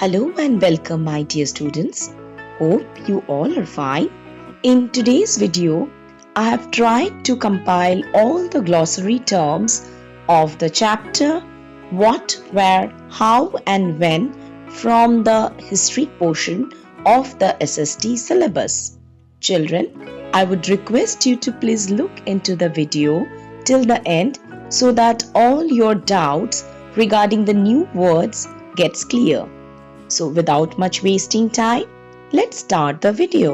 Hello and welcome, my dear students. Hope you all are fine. In today's video, I have tried to compile all the glossary terms of the chapter What, Where, How and When from the history portion of the SST syllabus. Children, I would request you to please look into the video till the end so that all your doubts regarding the new words gets clear. So without much wasting time, let's start the video.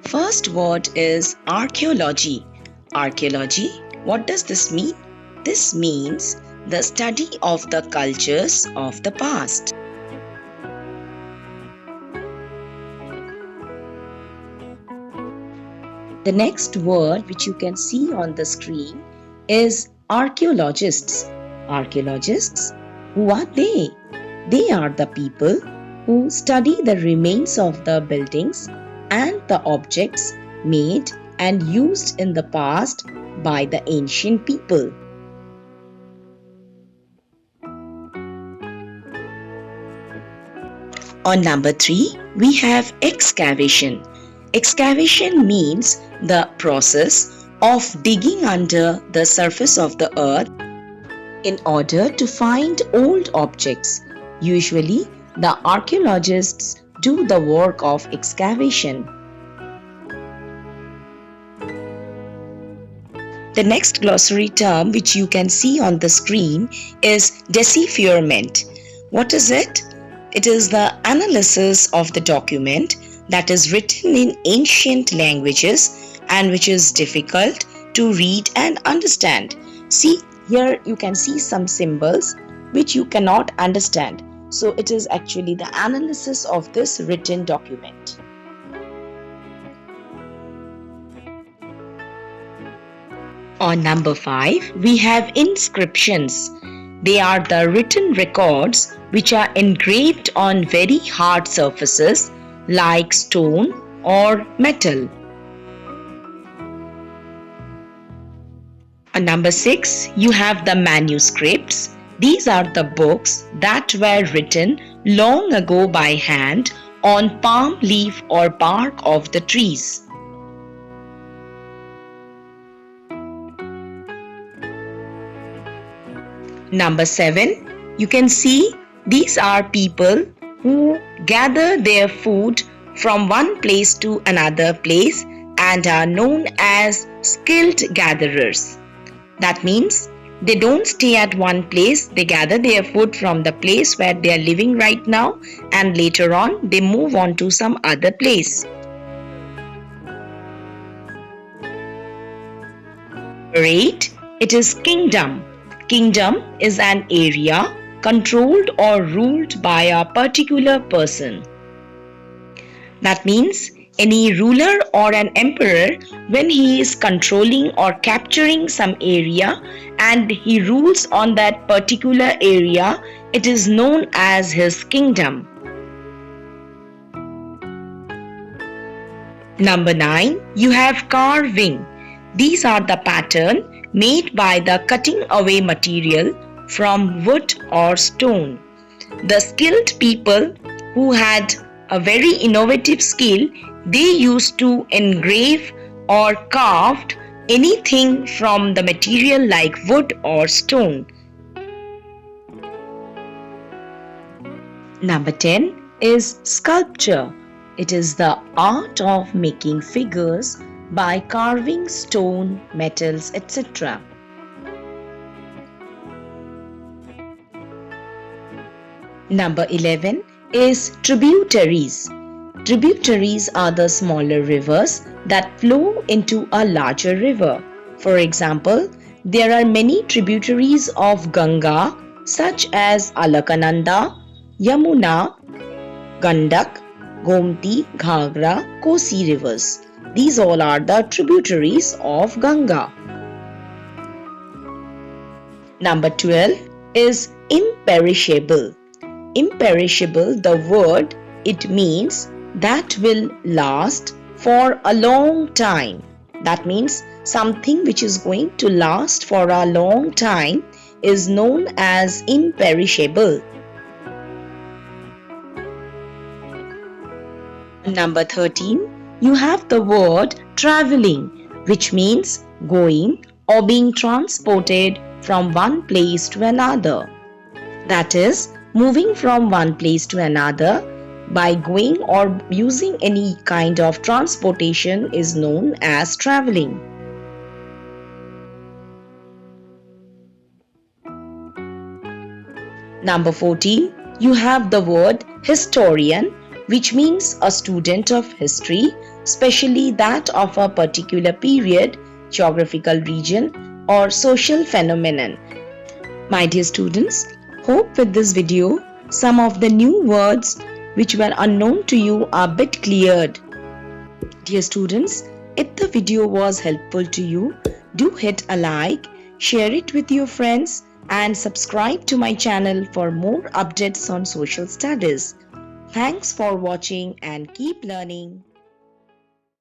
First word is archaeology. Archaeology, what does this mean? This means the study of the cultures of the past. The next word which you can see on the screen is archaeologists. Archaeologists, who are they? They are the people who study the remains of the buildings and the objects made and used in the past by the ancient people. On number 3, we have excavation. Excavation means the process of digging under the surface of the earth in order to find old objects. Usually, the archaeologists do the work of excavation. The next glossary term which you can see on the screen is decipherment. What is it? It is the analysis of the document that is written in ancient languages and which is difficult to read and understand. See, here you can see some symbols which you cannot understand. So it is actually the analysis of this written document. On number 5, we have inscriptions. They are the written records which are engraved on very hard surfaces like stone or metal. On number 6, you have the manuscripts. These are the books that were written long ago by hand on palm leaf or bark of the trees. Number 7, you can see these are people who gather their food from one place to another place and are known as skilled gatherers. That means they don't stay at one place, they gather their food from the place where they are living right now and later on they move on to some other place. Number 8, it is kingdom. Kingdom is an area controlled or ruled by a particular person. That means any ruler or an emperor, when he is controlling or capturing some area and he rules on that particular area, it is known as his kingdom. Number 9, you have carving. These are the pattern made by the cutting away material from wood or stone. The skilled people who had a very innovative skill, they used to engrave or carved anything from the material like wood or stone. Number 10 is sculpture. It is the art of making figures by carving stone, metals, etc. Number 11 is tributaries. Tributaries are the smaller rivers that flow into a larger river. For example, there are many tributaries of Ganga such as Alaknanda, Yamuna, Gandak, Gomti, Ghagra, Kosi rivers. These all are the tributaries of Ganga. Number 12 is imperishable. Imperishable, the word, it means that will last for a long time. That means something which is going to last for a long time is known as imperishable? Number 13, you have the word traveling, which means going or being transported from one place to another. That is, moving from one place to another by going or using any kind of transportation is known as traveling. Number 14, you have the word historian, which means a student of history, especially that of a particular period, geographical region, or social phenomenon. My dear students, hope with this video, some of the new words which were unknown to you are a bit cleared. Dear students, if the video was helpful to you, do hit a like, share it with your friends, and subscribe to my channel for more updates on social studies. Thanks for watching and keep learning.